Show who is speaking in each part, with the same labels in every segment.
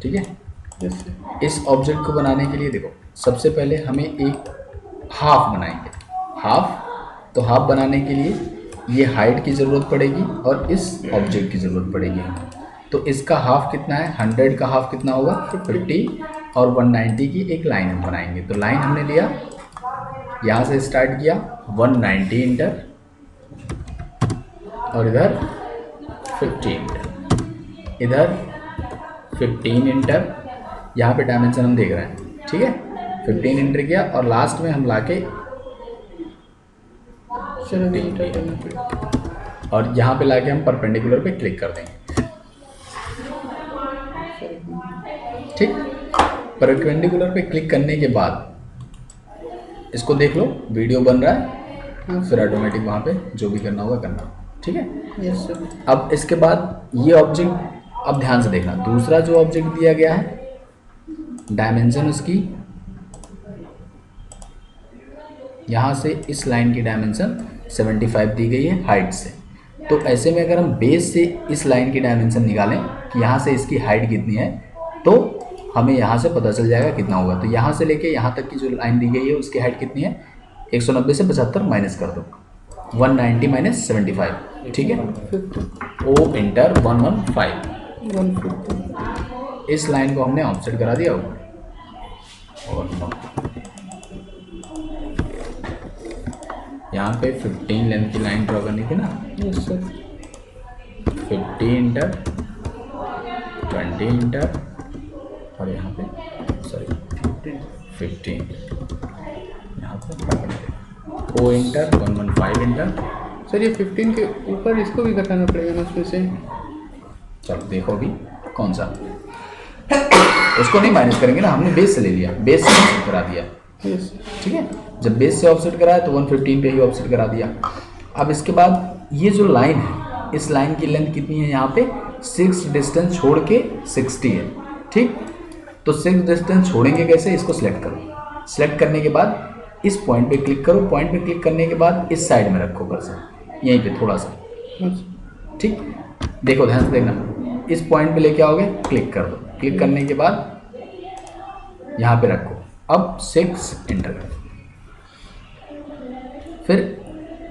Speaker 1: ठीक है। इस ऑब्जेक्ट को बनाने के लिए देखो, सबसे पहले हमें एक हाफ बनाएंगे। हाफ, तो हाफ बनाने के लिए ये हाइट की ज़रूरत पड़ेगी और इस ऑब्जेक्ट की ज़रूरत पड़ेगी। तो इसका हाफ कितना है, 100 का हाफ कितना होगा 50, और 190 की एक लाइन हम बनाएंगे। तो लाइन हमने लिया, यहाँ से स्टार्ट किया 190 इंटर, और इधर 50 इंटर, इधर 15 इंटर, यहाँ पे डायमेंशन हम देख रहे हैं, ठीक है। 15 इंटर किया और लास्ट में हम लाके 17 और यहाँ पे लाके हम परपेंडिकुलर पे क्लिक कर देंगे, ठीक। परपेंडिकुलर पे क्लिक करने के बाद इसको देख लो, वीडियो बन रहा है, फिर ऑटोमेटिक वहाँ पे जो भी करना होगा करना, ठीक है।
Speaker 2: Yes sir.
Speaker 1: अब इसके बाद ये ऑब्जेक्ट, अब ध्यान से देखना, दूसरा जो ऑब्जेक्ट दिया गया है डायमेंशन उसकी यहाँ से इस लाइन की डायमेंशन 75 दी गई है हाइट से। तो ऐसे में अगर हम बेस से इस लाइन की डायमेंशन निकालें कि यहाँ से इसकी हाइट कितनी है, तो हमें यहाँ से पता चल जाएगा कितना होगा। तो यहाँ से लेके यहाँ तक की जो लाइन दी गई है उसकी हाइट कितनी है, 190 से 75 माइनस कर दो, 190 माइनस 75, ठीक है। ओ इंटर 115,
Speaker 2: 150।
Speaker 1: इस लाइन को हमने ऑफसेट करा दिया ऊपर, और यहाँ पे 15 लेंथ की लाइन ड्रॉ करनी थी ना।
Speaker 2: Yes sir.
Speaker 1: 50 इंटर, 20 इंटर, और यहाँ पे सॉरी 15 यहाँ पे ओ इंटर, 115 इंटर।
Speaker 2: सर ये 15 के ऊपर इसको भी घटाना पड़ेगा ना उसमें से?
Speaker 1: चलो देखो अभी कौन सा, उसको नहीं माइनस करेंगे ना, हमने बेस से ले लिया, बेस से ऑफसेट करा दिया,
Speaker 2: यस।
Speaker 1: ठीक है। जब बेस से ऑफसेट कराया तो 115 पे ही ऑफसेट करा दिया। अब इसके बाद ये जो लाइन है, इस लाइन की लेंथ कितनी है, यहाँ पे 6 डिस्टेंस छोड़ के 60 है, ठीक। तो 6 डिस्टेंस छोड़ेंगे कैसे, इसको सिलेक्ट करो, सिलेक्ट करने के बाद इस पॉइंट पे क्लिक करो, पॉइंट पे क्लिक करने के बाद इस साइड में रखो कर्सर, यहीं पे थोड़ा सा, ठीक। देखो ध्यान से देखना, इस पॉइंट पे लेके आओगे, क्लिक कर दो, क्लिक करने के बाद यहाँ पे रखो, अब 6 एंटर करो। फिर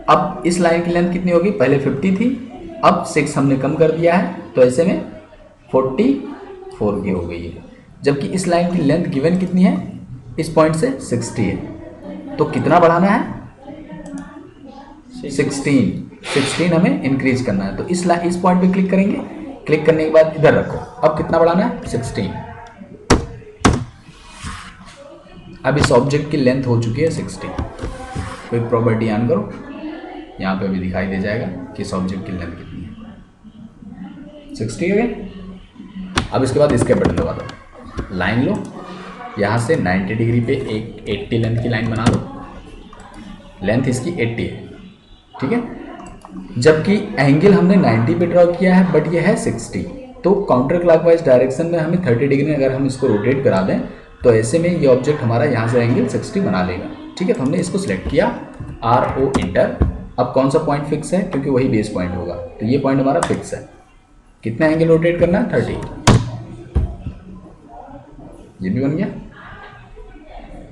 Speaker 1: अब इस लाइन की लेंथ कितनी होगी, पहले 50 थी, अब 6 हमने कम कर दिया है, तो ऐसे में 44 की हो गई है। जबकि इस लाइन की लेंथ गिवन कितनी है, इस पॉइंट से 60 है, तो कितना बढ़ाना है, 16 हमें इंक्रीज करना है। तो इस पॉइंट पे क्लिक करेंगे, क्लिक करने के बाद इधर रखो, अब कितना बढ़ाना है, 16। अब इस ऑब्जेक्ट की लेंथ हो चुकी है 60। कोई प्रॉपर्टी ऑन करो, यहाँ पे भी दिखाई दे जाएगा कि इस ऑब्जेक्ट की लेंथ कितनी है, 60 हो गया। अब इसके बाद इसके बटन दबा दो, लाइन लो, यहाँ से 90 डिग्री पे एक 80 लेंथ की लाइन बना लो, लेंथ इसकी 80 है, ठीक है। जबकि एंगल हमने 90 पे ड्रॉ किया है, बट ये है 60, तो काउंटर क्लॉकवाइज डायरेक्शन में हमें 30 डिग्री में अगर हम इसको रोटेट करा दें, तो ऐसे में ये ऑब्जेक्ट हमारा यहाँ से एंगल 60 बना लेगा, ठीक है। तो हमने इसको सिलेक्ट किया, RO इंटर। अब कौन सा पॉइंट फिक्स है, क्योंकि वही बेस पॉइंट होगा, तो ये पॉइंट हमारा फिक्स है। कितना एंगल रोटेट करना है, 30, ये भी बन गया।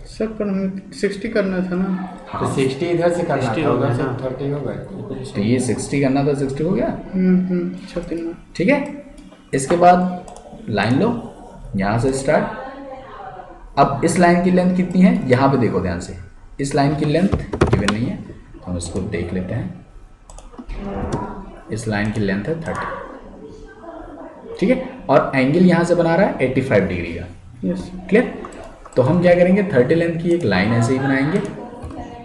Speaker 2: सर पर हमें 60 करना था ना।
Speaker 3: तो 60 इधर से करना था,
Speaker 4: होगा
Speaker 3: उधर से
Speaker 4: ना।
Speaker 3: 30 हो गए।
Speaker 1: तो ये 60 करना था, 60 हो गया,
Speaker 2: 36 में।
Speaker 1: ठीक है। इसके बाद लाइन लो, यहाँ से स्टार्ट। अब इस लाइन की लेंथ कितनी है, यहाँ पे देखो ध्यान से, इस लाइन की लेंथ गिवन नहीं है, तो हम इसको देख लेते हैं। इस लाइन की लेंथ है 30, ठीक है, और एंगल यहाँ से बना रहा है 85 डिग्री का,
Speaker 2: यस।
Speaker 1: क्लियर। तो हम क्या करेंगे, 30 लेंथ की एक लाइन ऐसे ही बनाएंगे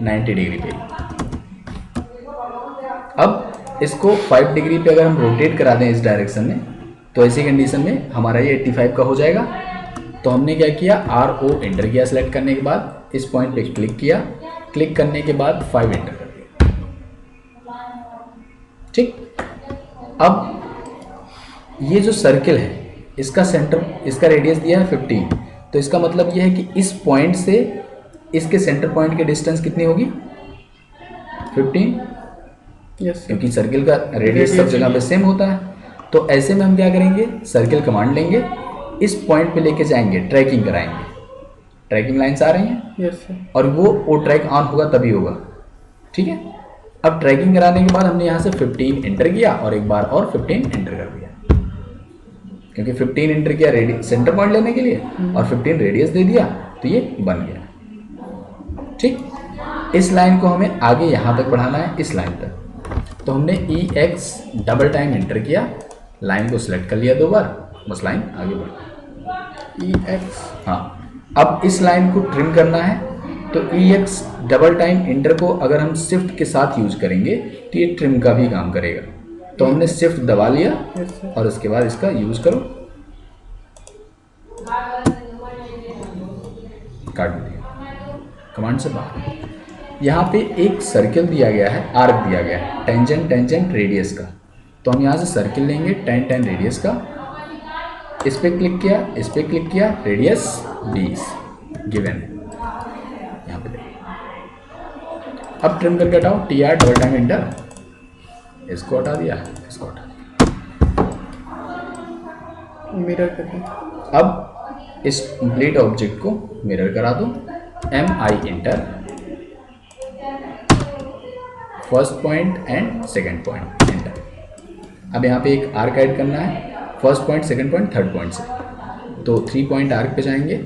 Speaker 1: 90 डिग्री पे। अब इसको 5 डिग्री पे अगर हम रोटेट करा दें इस डायरेक्शन में, तो ऐसी कंडीशन में हमारा ये 85 का हो जाएगा। तो हमने क्या किया, RO एंटर किया, सेलेक्ट करने के बाद इस पॉइंट पे क्लिक किया, क्लिक करने के बाद 5 एंटर कर दिया, ठीक। अब ये जो सर्किल है, इसका सेंटर, इसका रेडियस दिया है 15, तो इसका मतलब ये है कि इस पॉइंट से इसके सेंटर पॉइंट की डिस्टेंस कितनी होगी, 15,
Speaker 2: यस।
Speaker 1: क्योंकि सर्किल का रेडियस सब जगह पे सेम होता है। तो ऐसे में हम क्या करेंगे, सर्किल कमांड लेंगे, इस पॉइंट पे लेके जाएंगे, ट्रैकिंग कराएंगे, ट्रैकिंग लाइन्स आ रही हैं
Speaker 2: यस सर।
Speaker 1: और वो ट्रैक ऑन होगा तभी होगा, ठीक है। अब ट्रैकिंग कराने के बाद हमने यहाँ से 15 एंटर किया और एक बार और 15 एंटर कर दिया, क्योंकि 15 एंटर किया सेंटर पॉइंट लेने के लिए और 15 रेडियस दे दिया, तो ये बन गया, ठीक। इस लाइन को हमें आगे यहाँ तक बढ़ाना है, इस लाइन तक। तो हमने EX डबल टाइम एंटर किया, लाइन को सिलेक्ट कर लिया 2 बार, बस लाइन आगे बढ़ गई।
Speaker 2: EX।
Speaker 1: हाँ, अब इस लाइन को ट्रिम करना है, तो EX डबल टाइम एंटर को अगर हम शिफ्ट के साथ यूज करेंगे तो ये ट्रिम का भी काम करेगा। तो हमने शिफ्ट दबा लिया
Speaker 2: यस सर।
Speaker 1: और उसके बाद इसका यूज करो, काट दिया कमांड से बाहर। यहाँ पे एक सर्किल दिया गया है, आर्क दिया गया है, टेंजेंट टेंजेंट रेडियस का। तो हम यहाँ से सर्किल लेंगे 10 10 रेडियस का, इस पे क्लिक किया, इस पे क्लिक किया, रेडियस 20 गिवन है यहाँ पे। अब ट्रिम करके हटाओ, TR डबल टाइम एंटर, इसको हटा दिया, इसको हटा दिया।
Speaker 2: मिरर करके
Speaker 1: अब इस कंप्लीट ऑब्जेक्ट को मिरर करा दो, MI enter, first point and second point enter. अब यहाँ पे एक आर्क ऐड करना है, first point, second point, third point से। तो 3 पॉइंट आर्क पे जाएंगे,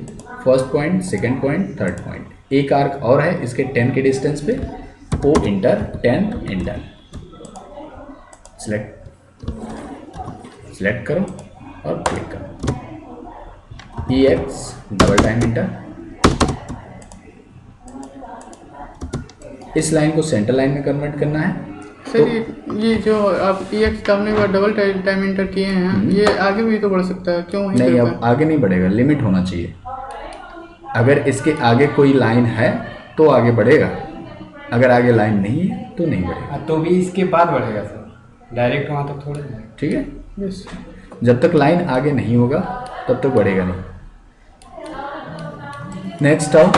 Speaker 1: first point, second point, third point. एक आर्क और है इसके 10 के डिस्टेंस पे, O एंटर, 10 एंटर, सिलेक्ट करो और क्लिक करो, EX डबल टाइम एंटर। इस लाइन को सेंटर लाइन में कन्वर्ट करना है।
Speaker 2: सर ये जो आप EX डालने के बाद डबल टाइम एंटर किए हैं, ये आगे भी तो बढ़ सकता है, क्यों वहीं
Speaker 1: नहीं,
Speaker 2: पे
Speaker 1: अब
Speaker 2: रुका?
Speaker 1: आगे नहीं बढ़ेगा, लिमिट होना चाहिए। अगर इसके आगे कोई लाइन है तो आगे बढ़ेगा, अगर आगे लाइन नहीं है तो नहीं बढ़ेगा,
Speaker 3: तो भी इसके बाद बढ़ेगा सर, डायरेक्ट वहाँ तक थोड़े जाएगा।
Speaker 1: ठीक है।
Speaker 2: यस।
Speaker 1: जब तक लाइन आगे नहीं होगा तब तक बढ़ेगा नहीं। नेक्स्ट आओ,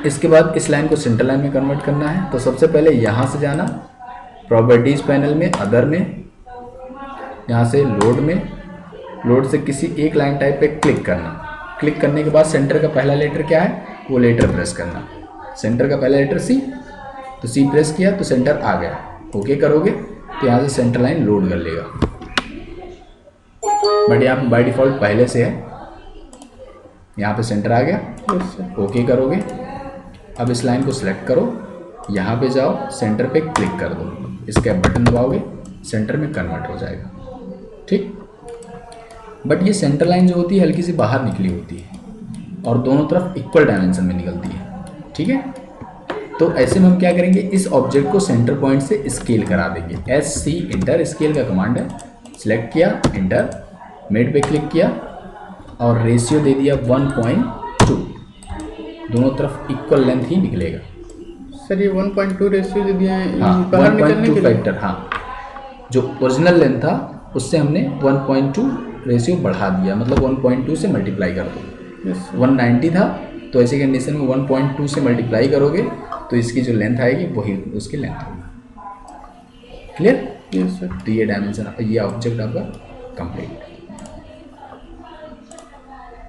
Speaker 1: इसके बाद इस लाइन को सेंटर लाइन में कन्वर्ट करना है। तो सबसे पहले यहाँ से जाना, प्रॉपर्टीज पैनल में, अदर में, यहाँ से लोड में, लोड से किसी एक लाइन टाइप पे क्लिक करना। क्लिक करने के बाद सेंटर का पहला लेटर क्या है, वो लेटर प्रेस करना। सेंटर का पहला लेटर C, तो C प्रेस किया तो सेंटर आ गया। ओके करोगे तो यहाँ से सेंटर लाइन लोड कर लेगा, बट यहाँ पे बाय डिफॉल्ट पहले से है। यहाँ पे सेंटर आ गया,
Speaker 2: यस सर।
Speaker 1: ओके करोगे। अब इस लाइन को सिलेक्ट करो, यहाँ पे जाओ, सेंटर पे क्लिक कर दो, इसका बटन दबाओगे, सेंटर में कन्वर्ट हो जाएगा, ठीक। बट ये सेंटर लाइन जो होती है हल्की सी बाहर निकली होती है और दोनों तरफ इक्वल डायमेंशन में निकलती है, ठीक है। तो ऐसे में हम क्या करेंगे, इस ऑब्जेक्ट को सेंटर पॉइंट से स्केल करा देंगे। SC इंटर, स्केल का कमांड है, सिलेक्ट किया, इंटर, मेड पे क्लिक किया और रेशियो दे दिया 1.2, दोनों तरफ इक्वल लेंथ ही निकलेगा।
Speaker 2: सर ये 1.2 रेशियो जो दिया है,
Speaker 1: हाँ,
Speaker 2: बाहर निकलने
Speaker 1: 1.2
Speaker 2: के लिए?
Speaker 1: फैक्टर, हाँ, जो ओरिजिनल लेंथ था उससे हमने 1.2 रेशियो बढ़ा दिया, मतलब 1.2 से मल्टीप्लाई कर दो।
Speaker 2: Yes sir.
Speaker 1: 190 था, तो ऐसी कंडीशन में 1.2 से मल्टीप्लाई करोगे तो इसकी जो लेंथ आएगी वही उसकी लेंथ होगी। क्लियर?
Speaker 2: Yes sir.
Speaker 1: तो ये डायमेंशन, ये ऑब्जेक्ट आपका कंप्लीट।